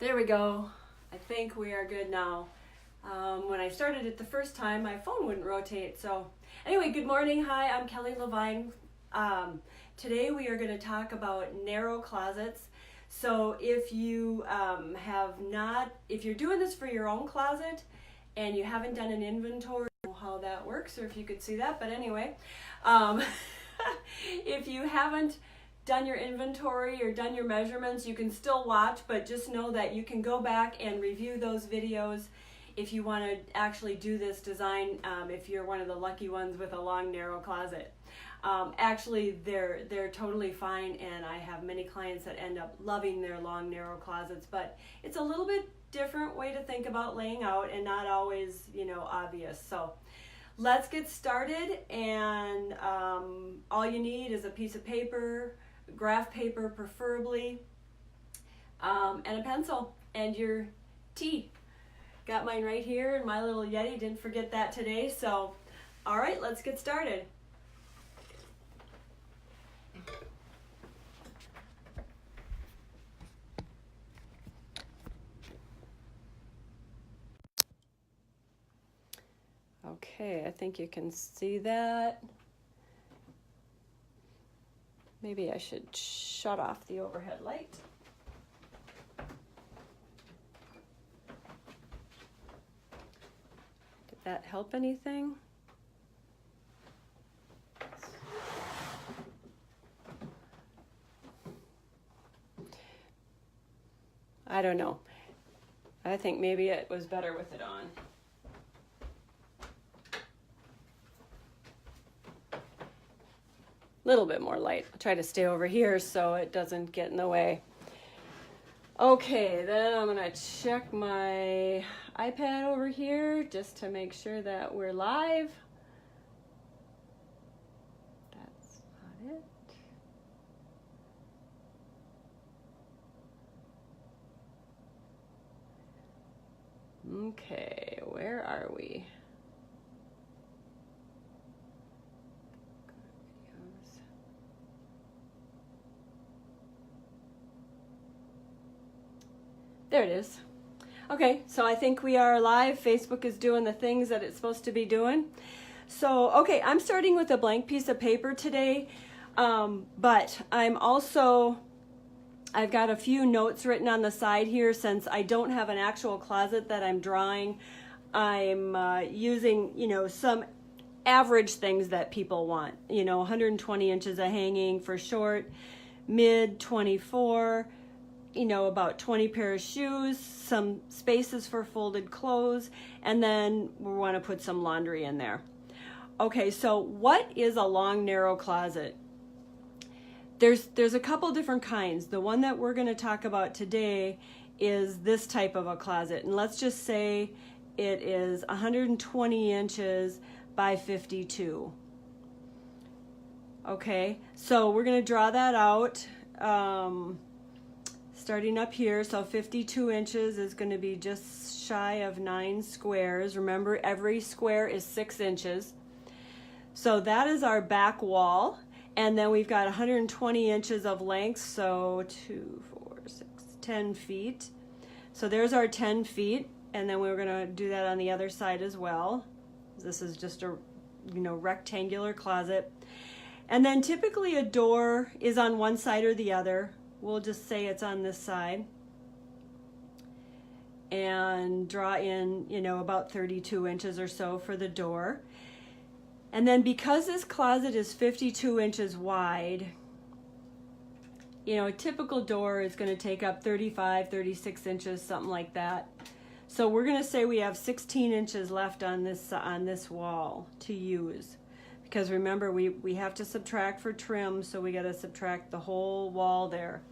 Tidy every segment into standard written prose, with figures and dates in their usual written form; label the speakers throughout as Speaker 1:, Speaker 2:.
Speaker 1: There we go. I think we are good now. When I started it the first time, my phone wouldn't rotate. So anyway, good morning. Hi, I'm Kelly Levine. Today we are going to talk about narrow closets. So if you if you're doing this for your own closet and you haven't done an inventory, I don't know how that works or if you could see that, but anyway, if you haven't done your inventory or done your measurements, you can still watch, but just know that you can go back and review those videos if you want to actually do this design, if you're one of the lucky ones with a long narrow closet. Actually they're totally fine, and I have many clients that end up loving their long narrow closets, but it's a little bit different way to think about laying out and not always obvious. So let's get started, and all you need is a piece of paper, graph paper preferably, and a pencil and your tea. Got mine right here in my little Yeti, didn't forget that today. So all right, let's get started. Okay, I think you can see that. Maybe I should shut off the overhead light. Did that help anything? I don't know. I think maybe it was better with it on. Little bit more light. I'll try to stay over here so it doesn't get in the way. Okay, then I'm gonna check my iPad over here just to make sure that we're live. That's not it. Okay, where are we? There it is. Okay, so I think we are live. Facebook is doing the things that it's supposed to be doing. So, okay, I'm starting with a blank piece of paper today, but I've got a few notes written on the side here. Since I don't have an actual closet that I'm drawing, I'm using, some average things that people want. 120 inches of hanging for short, mid 24, about 20 pair of shoes, some spaces for folded clothes, and then we want to put some laundry in there. Okay, so what is a long narrow closet? There's a couple different kinds. The one that we're going to talk about today is this type of a closet, and let's just say it is 120 inches by 52. Okay, so we're going to draw that out. Starting up here, so 52 inches is going to be just shy of 9 squares. Remember, every square is 6 inches. So that is our back wall. And then we've got 120 inches of length, so 2, 4, 6, 10 feet. So there's our 10 feet. And then we're going to do that on the other side as well. This is just a rectangular closet. And then typically a door is on one side or the other. We'll just say it's on this side, and draw in, about 32 inches or so for the door. And then because this closet is 52 inches wide, a typical door is going to take up 35, 36 inches, something like that. So we're going to say we have 16 inches left on this wall to use. Because remember, we have to subtract for trim, so we got to subtract the whole wall there.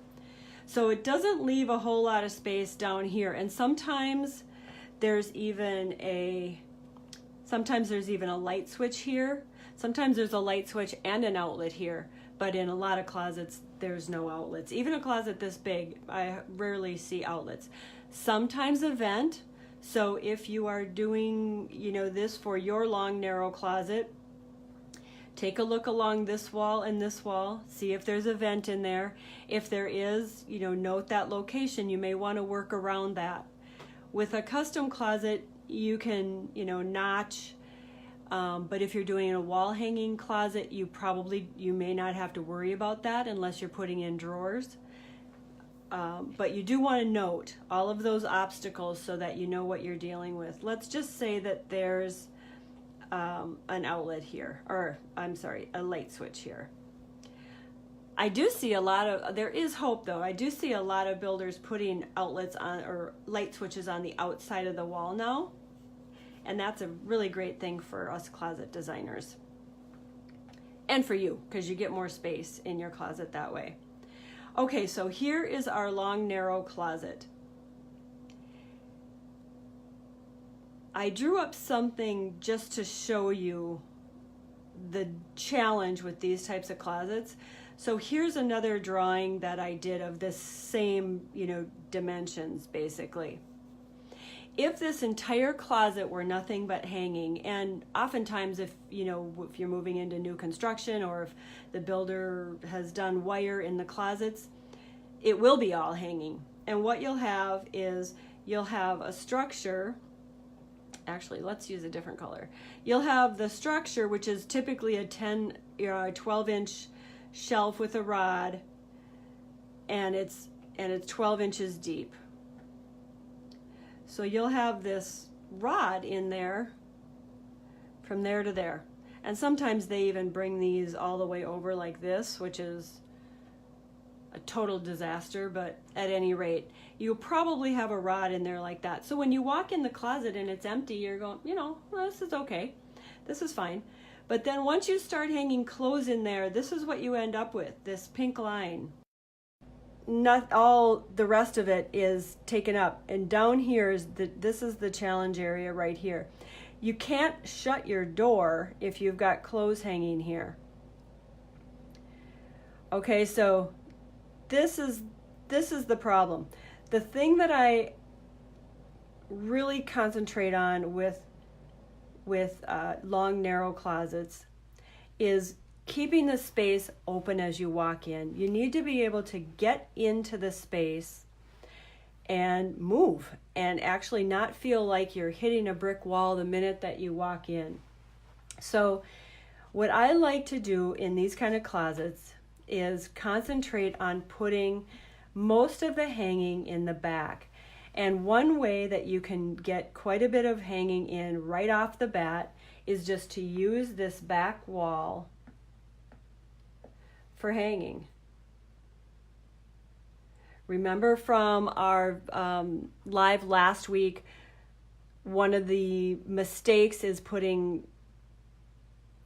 Speaker 1: So it doesn't leave a whole lot of space down here. And sometimes there's even a light switch here. Sometimes there's a light switch and an outlet here. But in a lot of closets, there's no outlets. Even a closet this big, I rarely see outlets. Sometimes a vent. So if you are doing, this for your long, narrow closet, take a look along this wall and this wall, see if there's a vent in there. If there is, note that location. You may want to work around that. With a custom closet, you can, notch, but if you're doing a wall hanging closet, you may not have to worry about that unless you're putting in drawers. But you do want to note all of those obstacles so that you know what you're dealing with. Let's just say that there's an outlet here, or I'm sorry, a light switch here. I do see there is hope though. I do see a lot of builders putting outlets on, or light switches on the outside of the wall now. And that's a really great thing for us closet designers. And for you, because you get more space in your closet that way. Okay, so here is our long, narrow closet. I drew up something just to show you the challenge with these types of closets. So here's another drawing that I did of this same, dimensions basically. If this entire closet were nothing but hanging, and oftentimes if you're moving into new construction, or if the builder has done wire in the closets, it will be all hanging. And what you'll have is you'll have a structure. Actually, let's use a different color. You'll have the structure, which is typically a 12-inch shelf with a rod, and it's 12 inches deep. So you'll have this rod in there from there to there. And sometimes they even bring these all the way over like this, which is a total disaster, but at any rate, you'll probably have a rod in there like that. So when you walk in the closet and it's empty, you're going, well, this is okay. This is fine. But then once you start hanging clothes in there, this is what you end up with, this pink line. Not all the rest of it is taken up, and down here is this is the challenge area right here. You can't shut your door if you've got clothes hanging here. Okay, so this is the problem. The thing that I really concentrate on with long, narrow closets is keeping the space open as you walk in. You need to be able to get into the space and move and actually not feel like you're hitting a brick wall the minute that you walk in. So what I like to do in these kind of closets is concentrate on putting most of the hanging in the back. And one way that you can get quite a bit of hanging in right off the bat is just to use this back wall for hanging. Remember from our live last week, one of the mistakes is putting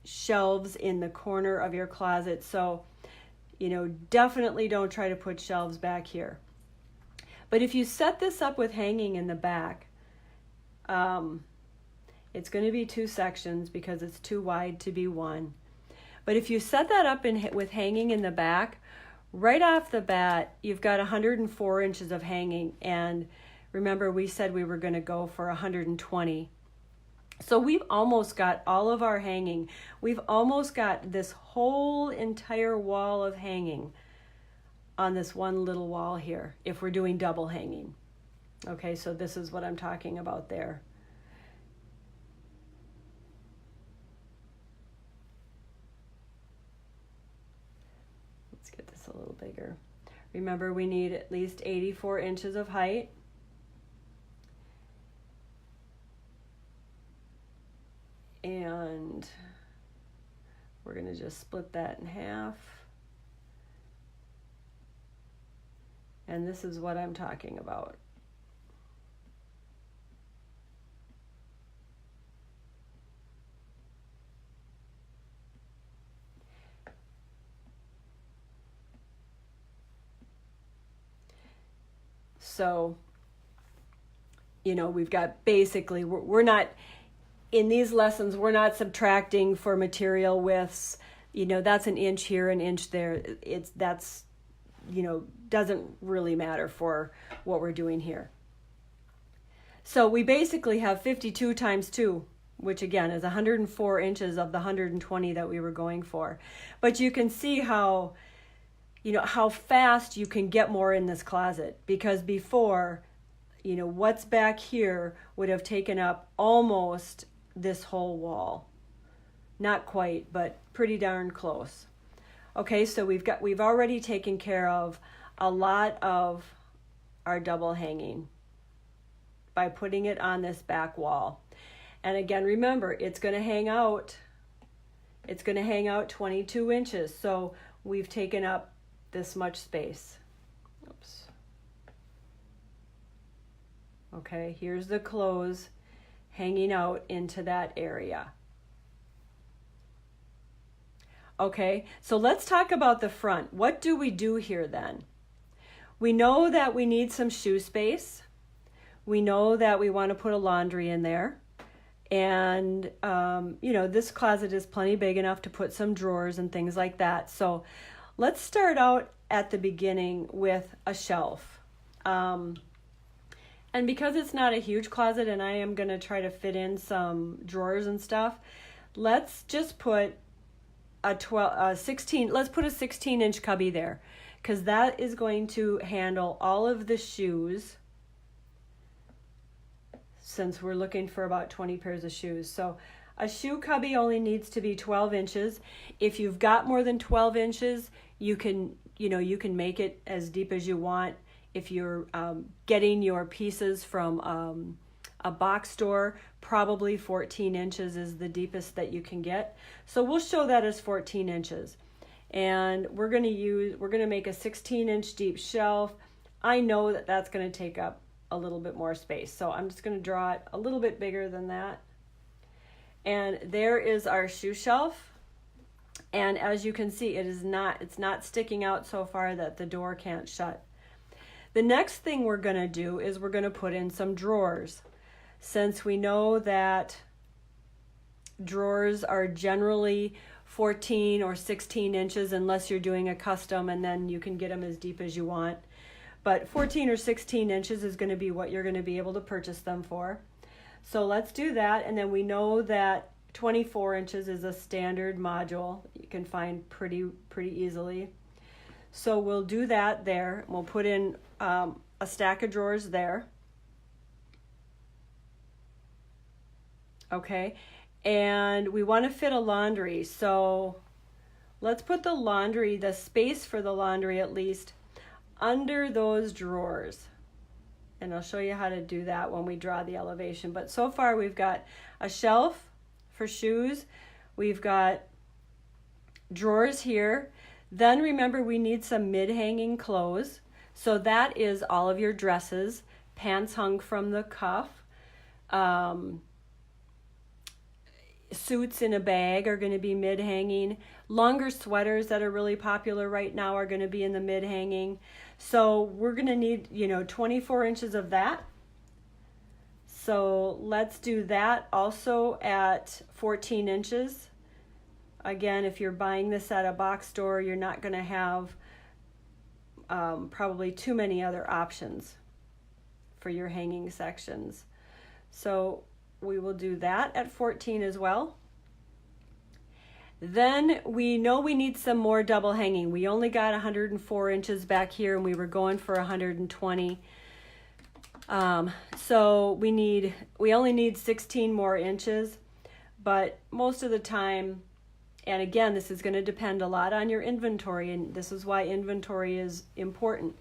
Speaker 1: shelves in the corner of your closet. So, definitely don't try to put shelves back here. But if you set this up with hanging in the back, it's going to be 2 sections because it's too wide to be one. But if you set that up with hanging in the back, right off the bat, you've got 104 inches of hanging. And remember, we said we were going to go for 120. So we've almost got all of our hanging. We've almost got this whole entire wall of hanging on this one little wall here, if we're doing double hanging. Okay, so this is what I'm talking about there. Get this a little bigger. Remember, we need at least 84 inches of height. And we're going to just split that in half. And this is what I'm talking about. So, we've got basically, we're not, in these lessons, we're not subtracting for material widths. That's an inch here, an inch there. That's doesn't really matter for what we're doing here. So we basically have 52 times 2. which again is 104 inches of the 120 that we were going for. But you can see how, how fast you can get more in this closet, because before, what's back here would have taken up almost this whole wall. Not quite, but pretty darn close. Okay, so we've already taken care of a lot of our double hanging by putting it on this back wall. And again, remember, it's going to hang out 22 inches. So we've taken up this much space. Oops. Okay, here's the clothes hanging out into that area. Okay, so let's talk about the front. What do we do here then? We know that we need some shoe space. We know that we want to put a laundry in there. And, this closet is plenty big enough to put some drawers and things like that. So let's start out at the beginning with a shelf. And because it's not a huge closet and I am going to try to fit in some drawers and stuff, let's just put let's put a 16-inch cubby there, because that is going to handle all of the shoes, since we're looking for about 20 pairs of shoes. So a shoe cubby only needs to be 12 inches. If you've got more than 12 inches, you can make it as deep as you want. If you're getting your pieces from a box store, probably 14 inches is the deepest that you can get. So we'll show that as 14 inches. And we're going to make a 16-inch deep shelf. I know that that's going to take up a little bit more space, so I'm just going to draw it a little bit bigger than that. And there is our shoe shelf. And as you can see, it's not sticking out so far that the door can't shut. The next thing we're going to do is we're going to put in some drawers. Since we know that drawers are generally 14 or 16 inches unless you're doing a custom, and then you can get them as deep as you want. But 14 or 16 inches is going to be what you're going to be able to purchase them for. So let's do that. And then we know that 24 inches is a standard module you can find pretty easily. So we'll do that there. We'll put in a stack of drawers there. Okay, and we want to fit a laundry. So let's put the space for the laundry at least, under those drawers. And I'll show you how to do that when we draw the elevation. But so far we've got a shelf for shoes. We've got drawers here. Then remember, we need some mid-hanging clothes. So that is all of your dresses, pants hung from the cuff. Suits in a bag are going to be mid-hanging. Longer sweaters that are really popular right now are going to be in the mid-hanging. So we're going to need, 24 inches of that. So let's do that also at 14 inches. Again, if you're buying this at a box store, you're not going to have probably too many other options for your hanging sections. So we will do that at 14 as well. Then we know we need some more double hanging. We only got 104 inches back here and we were going for 120. So we only need 16 more inches, but most of the time, and again, this is going to depend a lot on your inventory, and this is why inventory is important.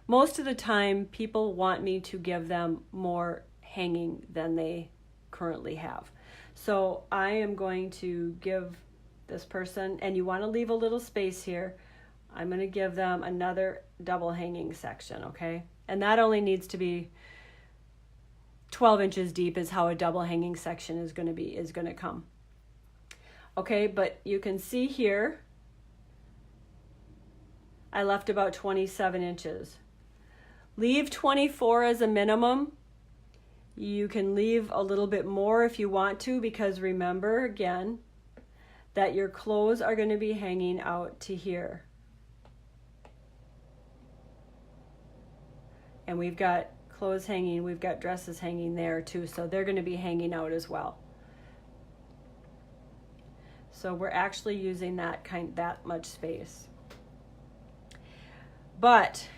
Speaker 1: Most of the time, people want me to give them more hanging than they currently have. So I am going to give this person, and you want to leave a little space here, I'm going to give them another double hanging section, okay? And that only needs to be 12 inches deep is how a double hanging section is going to come. Okay, but you can see here, I left about 27 inches. Leave 24 as a minimum. You can leave a little bit more if you want to, because remember, again, that your clothes are going to be hanging out to here. And we've got clothes hanging, we've got dresses hanging there too, so they're going to be hanging out as well. So we're actually using that much space. But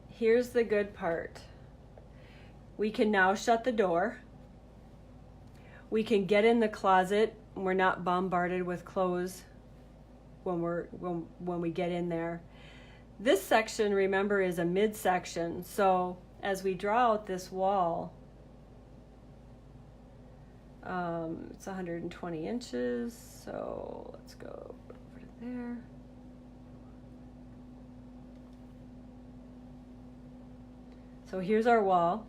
Speaker 1: here's the good part. We can now shut the door. We can get in the closet. We're not bombarded with clothes when we get in there. This section, remember, is a midsection. So as we draw out this wall, it's 120 inches. So let's go over to there. So here's our wall.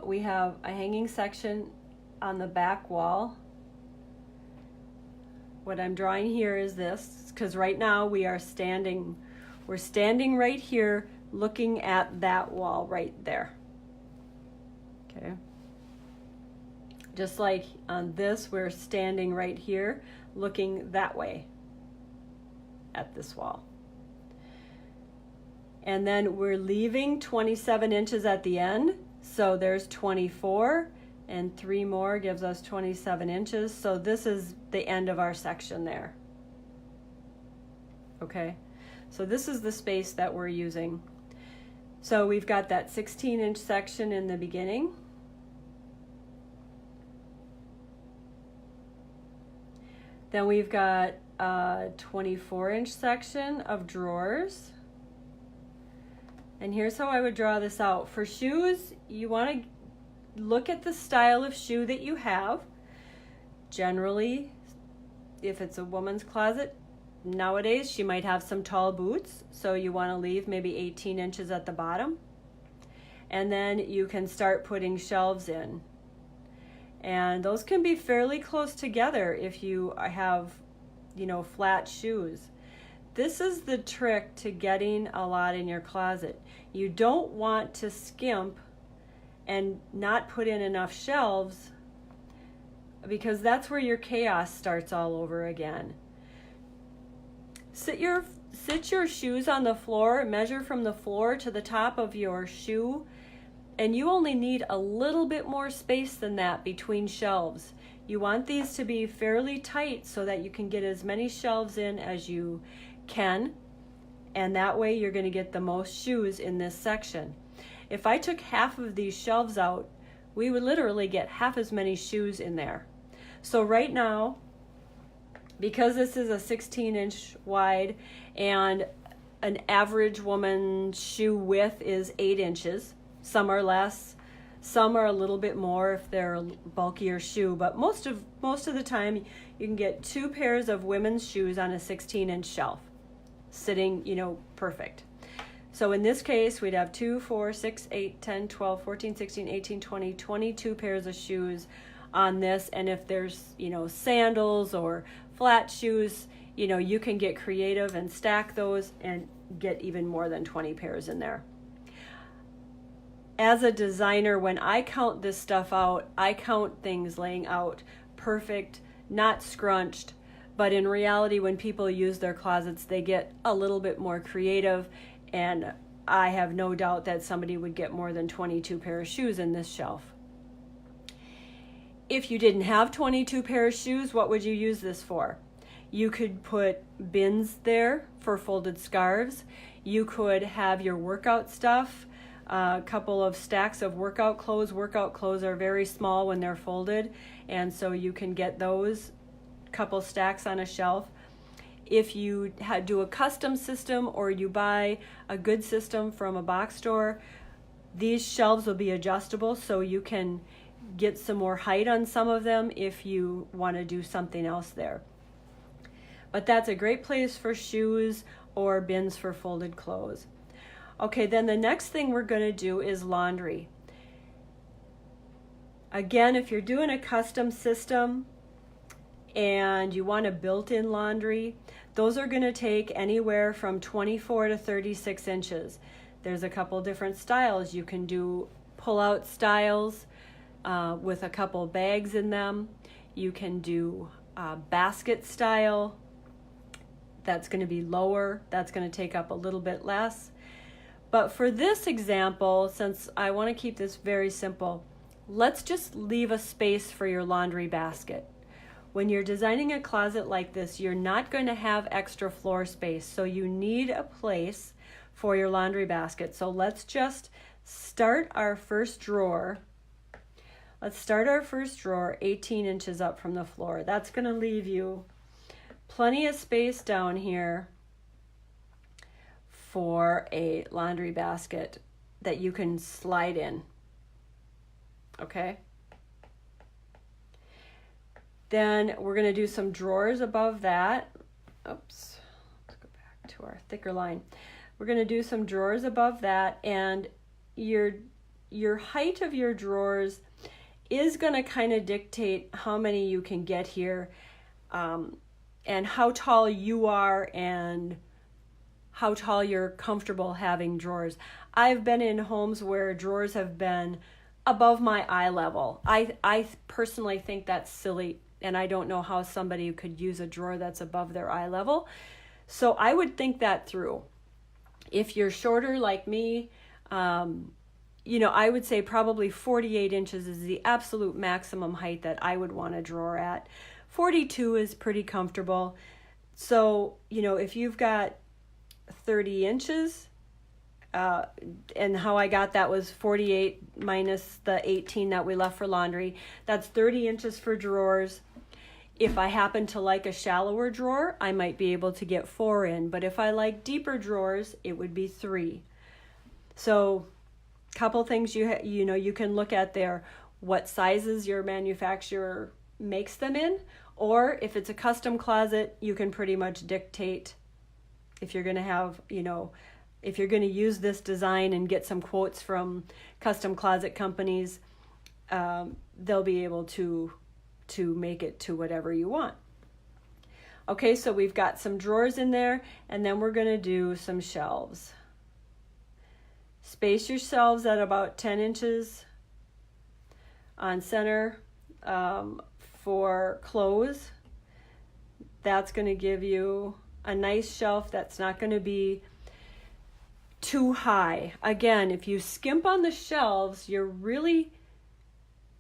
Speaker 1: We have a hanging section on the back wall. What I'm drawing here is this, because right now we're standing right here looking at that wall right there. Okay. Just like on this, we're standing right here looking that way at this wall. And then we're leaving 27 inches at the end. So there's 24, and 3 more gives us 27 inches. So this is the end of our section there. Okay, so this is the space that we're using. So we've got that 16-inch section in the beginning. Then we've got a 24-inch section of drawers. And here's how I would draw this out. For shoes, you want to look at the style of shoe that you have. Generally, if it's a woman's closet, nowadays she might have some tall boots, so you want to leave maybe 18 inches at the bottom. And then you can start putting shelves in. And those can be fairly close together if you have, flat shoes. This is the trick to getting a lot in your closet. You don't want to skimp and not put in enough shelves, because that's where your chaos starts all over again. Sit your shoes on the floor, measure from the floor to the top of your shoe, and you only need a little bit more space than that between shelves. You want these to be fairly tight so that you can get as many shelves in as you can, and that way you're going to get the most shoes in this section. If I took half of these shelves out, we would literally get half as many shoes in there. So right now, because this is a 16-inch wide and an average woman's shoe width is 8 inches, some are less, some are a little bit more if they're a bulkier shoe, but most of the time you can get 2 pairs of women's shoes on a 16-inch shelf, sitting, perfect. So in this case, we'd have 2, 4, 6, 8, 10, 12, 14, 16, 18, 20, 22 pairs of shoes on this. And if there's, sandals or flat shoes, you can get creative and stack those and get even more than 20 pairs in there. As a designer, when I count this stuff out, I count things laying out perfect, not scrunched. But in reality, when people use their closets, they get a little bit more creative, and I have no doubt that somebody would get more than 22 pairs of shoes in this shelf. If you didn't have 22 pairs of shoes, what would you use this for? You could put bins there for folded scarves. You could have your workout stuff, a couple of stacks of workout clothes. Workout clothes are very small when they're folded, and so you can get those couple stacks on a shelf. If you do a custom system or you buy a good system from a box store, these shelves will be adjustable, so you can get some more height on some of them if you want to do something else there. But that's a great place for shoes or bins for folded clothes. Okay, then the next thing we're going to do is laundry. Again, if you're doing a custom system and you want a built-in laundry, those are going to take anywhere from 24 to 36 inches. There's a couple different styles. You can do pull-out styles with a couple bags in them. You can do basket style. That's going to be lower. That's going to take up a little bit less. But for this example, since I want to keep this very simple, let's just leave a space for your laundry basket. When you're designing a closet like this, you're not going to have extra floor space, so you need a place for your laundry basket. So let's just start our first drawer. Let's start our first drawer 18 inches up from the floor. That's going to leave you plenty of space down here for a laundry basket that you can slide in. Okay? Then we're going to do some drawers above that. Oops, let's go back to our thicker line. We're going to do some drawers above that, and your height of your drawers is going to kind of dictate how many you can get here, and how tall you are and how tall you're comfortable having drawers. I've been in homes where drawers have been above my eye level. I personally think that's silly, and I don't know how somebody could use a drawer that's above their eye level. So I would think that through. If you're shorter like me, I would say probably 48 inches is the absolute maximum height that I would want a drawer at. 42 is pretty comfortable. So, if you've got 30 inches, and how I got that was 48 minus the 18 that we left for laundry. That's 30 inches for drawers. If I happen to like a shallower drawer, I might be able to get 4 in. But if I like deeper drawers, it would be 3. So couple things you can look at there: what sizes your manufacturer makes them in, or if it's a custom closet, you can pretty much dictate if you're going to have, if you're going to use this design and get some quotes from custom closet companies, they'll be able to make it to whatever you want. Okay, so we've got some drawers in there, and then we're going to do some shelves. Space your shelves at about 10 inches on center for clothes. That's going to give you a nice shelf that's not going to be too high. Again, if you skimp on the shelves, you're really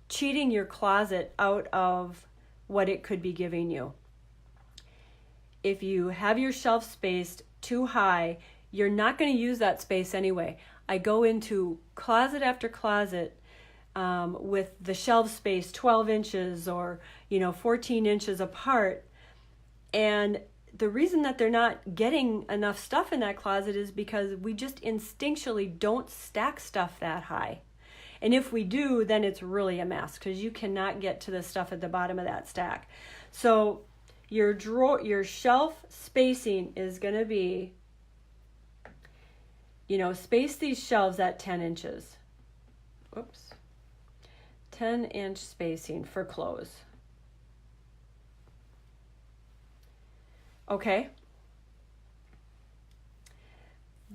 Speaker 1: cheating your closet out of what it could be giving you. If you have your shelf spaced too high, you're not going to use that space anyway. I go into closet after closet with the shelf space 12 inches or 14 inches apart, and the reason that they're not getting enough stuff in that closet is because we just instinctually don't stack stuff that high. And if we do, then it's really a mess because you cannot get to the stuff at the bottom of that stack. So your shelf spacing is going to be, space these shelves at 10 inches. Oops. 10-inch spacing for clothes. Okay.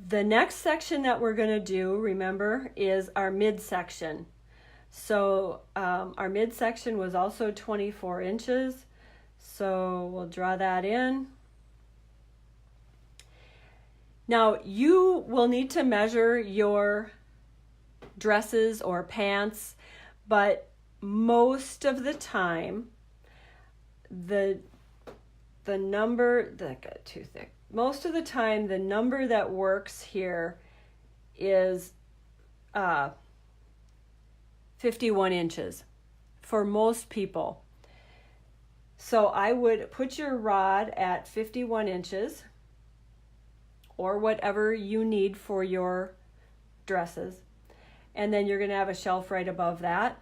Speaker 1: The next section that we're going to do, remember, is our midsection. So our midsection was also 24 inches. So we'll draw that in. Now you will need to measure your dresses or pants, but most of the time, most of the time, the number that works here is 51 inches for most people. So I would put your rod at 51 inches or whatever you need for your dresses. And then you're going to have a shelf right above that.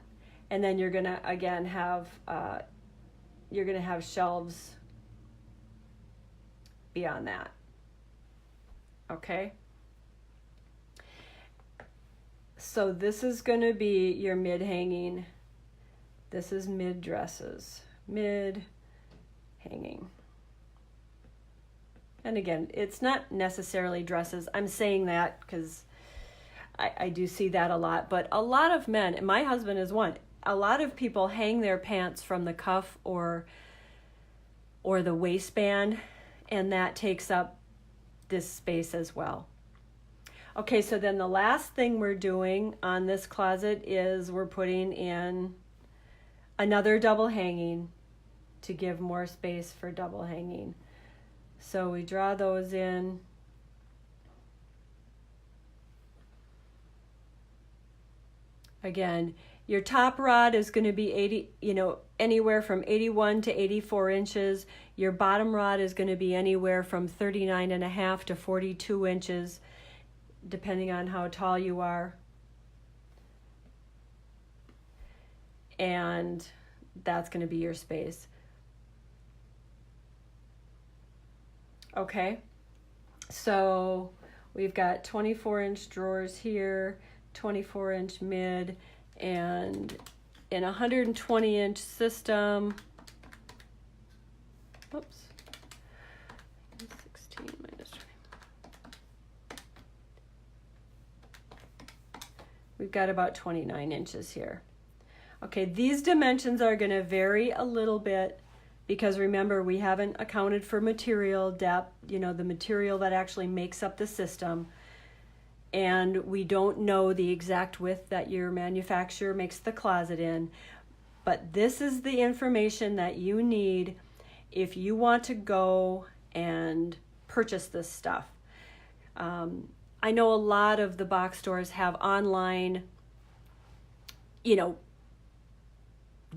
Speaker 1: And then you're going to, again, have shelves beyond that. Okay? So this is going to be your mid-hanging. This is mid-dresses. Mid-hanging. And again, it's not necessarily dresses. I'm saying that because I do see that a lot. But a lot of men, and my husband is one, a lot of people hang their pants from the cuff or the waistband, and that takes up this space as well. Okay, so then the last thing we're doing on this closet is we're putting in another double hanging to give more space for double hanging. So we draw those in. Again, your top rod is going to be 80, anywhere from 81 to 84 inches. Your bottom rod is going to be anywhere from 39.5 to 42 inches, depending on how tall you are. And that's going to be your space. Okay, so we've got 24-inch drawers here, 24-inch mid, and in a 120-inch system, oops, 16 minus 20. We've got about 29 inches here. Okay, these dimensions are going to vary a little bit because remember, we haven't accounted for material depth, the material that actually makes up the system. And we don't know the exact width that your manufacturer makes the closet in. But this is the information that you need if you want to go and purchase this stuff. I know a lot of the box stores have online,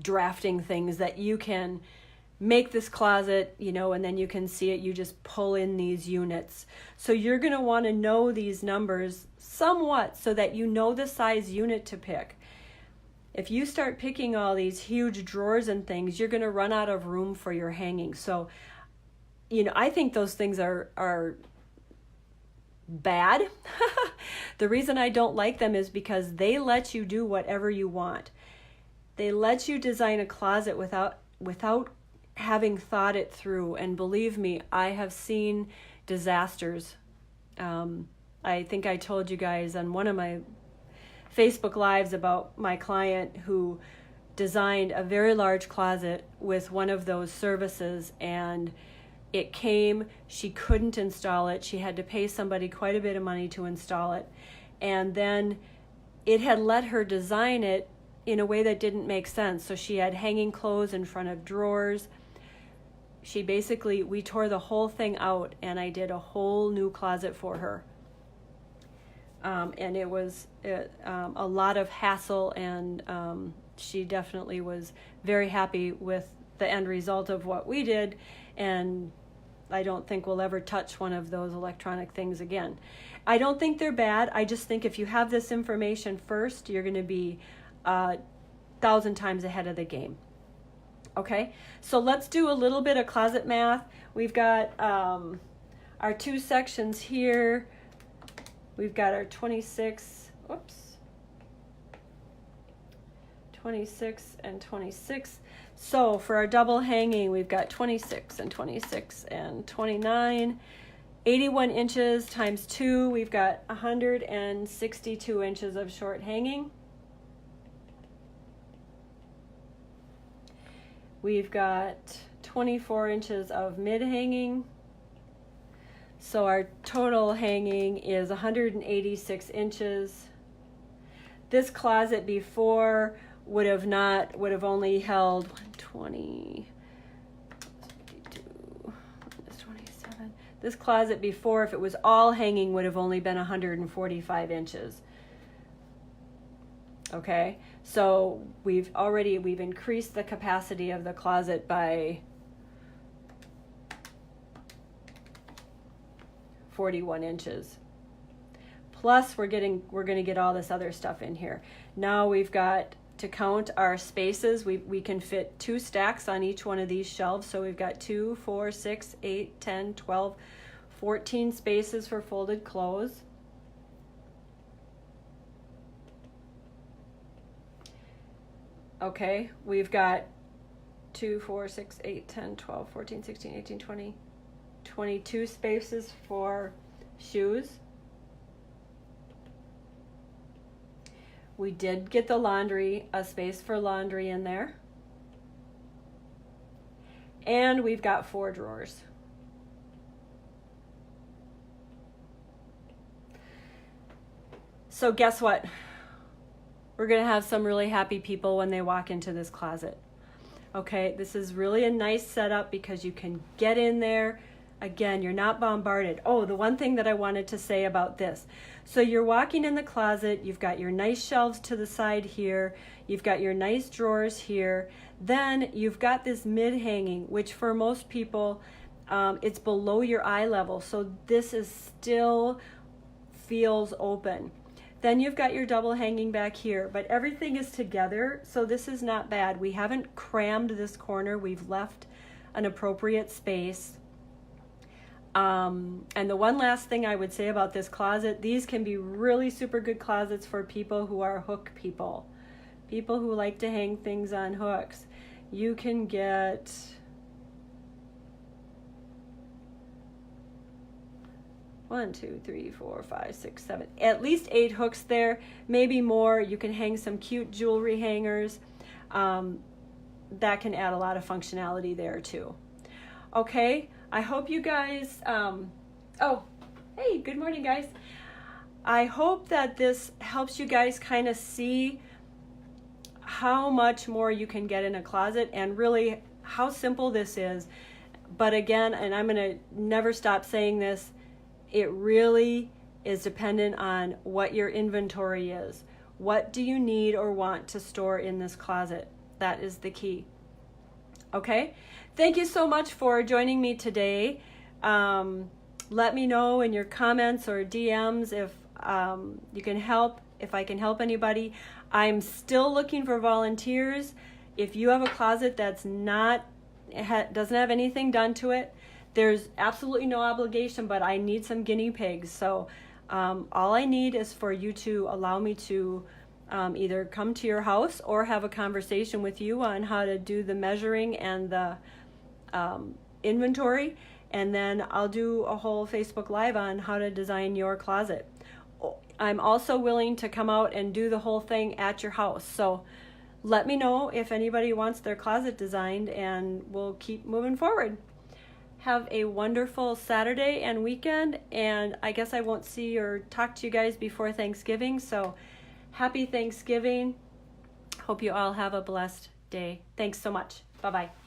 Speaker 1: drafting things that you can make this closet, and then you can see it. You just pull in these units. So you're going to want to know these numbers somewhat so that you know the size unit to pick. If you start picking all these huge drawers and things, you're going to run out of room for your hanging. So, I think those things are bad. The reason I don't like them is because they let you do whatever you want. They let you design a closet without having thought it through. And believe me, I have seen disasters. I think I told you guys on one of my Facebook Lives about my client who designed a very large closet with one of those services, and it came, she couldn't install it. She had to pay somebody quite a bit of money to install it. And then it had let her design it in a way that didn't make sense. So she had hanging clothes in front of drawers. We tore the whole thing out and I did a whole new closet for her. And it was a lot of hassle, and she definitely was very happy with the end result of what we did. And I don't think we'll ever touch one of those electronic things again. I don't think they're bad. I just think if you have this information first, you're going to be 1,000 times ahead of the game. Okay, so let's do a little bit of closet math. We've got our two sections here. We've got our 26 and 26. So for our double hanging, we've got 26 and 26 and 29. 81 inches times 2, we've got 162 inches of short hanging. We've got 24 inches of mid hanging. So our total hanging is 186 inches. This closet before would have only held 52 minus 27. This closet before, if it was all hanging, would have only been 145 inches. Okay, so we've increased the capacity of the closet by 41 inches. Plus we're going to get all this other stuff in here. Now we've got to count our spaces. We can fit 2 stacks on each one of these shelves. So we've got 2, 4, 6, 8, 10, 12, 14 spaces for folded clothes. Okay, we've got 2, 4, 6, 8, 10, 12, 14, 16, 18, 20, 22 spaces for shoes. We did get the laundry, a space for laundry in there. And we've got 4 drawers. So guess what? We're going to have some really happy people when they walk into this closet. Okay, this is really a nice setup because you can get in there. Again, you're not bombarded. Oh, the one thing that I wanted to say about this. So you're walking in the closet, you've got your nice shelves to the side here, you've got your nice drawers here, then you've got this mid-hanging, which for most people, it's below your eye level. So this is still feels open. Then you've got your double hanging back here, but everything is together, so this is not bad. We haven't crammed this corner, we've left an appropriate space. And the one last thing I would say about this closet, these can be really super good closets for people who are hook people. People who like to hang things on hooks. You can get 1, 2, 3, 4, 5, 6, 7, at least 8 hooks there, maybe more. You can hang some cute jewelry hangers. That can add a lot of functionality there too. Okay, I hope you guys, oh, hey, good morning guys. I hope that this helps you guys kind of see how much more you can get in a closet and really how simple this is. But again, and I'm gonna never stop saying this, it really is dependent on what your inventory is. What do you need or want to store in this closet? That is the key. Okay, thank you so much for joining me today. Let me know in your comments or DMs if you can help, if I can help anybody. I'm still looking for volunteers. If you have a closet that's doesn't have anything done to it, there's absolutely no obligation, but I need some guinea pigs. So all I need is for you to allow me to either come to your house or have a conversation with you on how to do the measuring and the inventory, and then I'll do a whole Facebook Live on how to design your closet. I'm also willing to come out and do the whole thing at your house. So let me know if anybody wants their closet designed, and we'll keep moving forward. Have a wonderful Saturday and weekend, and I guess I won't see or talk to you guys before Thanksgiving, so happy Thanksgiving. Hope you all have a blessed day. Thanks so much. Bye-bye.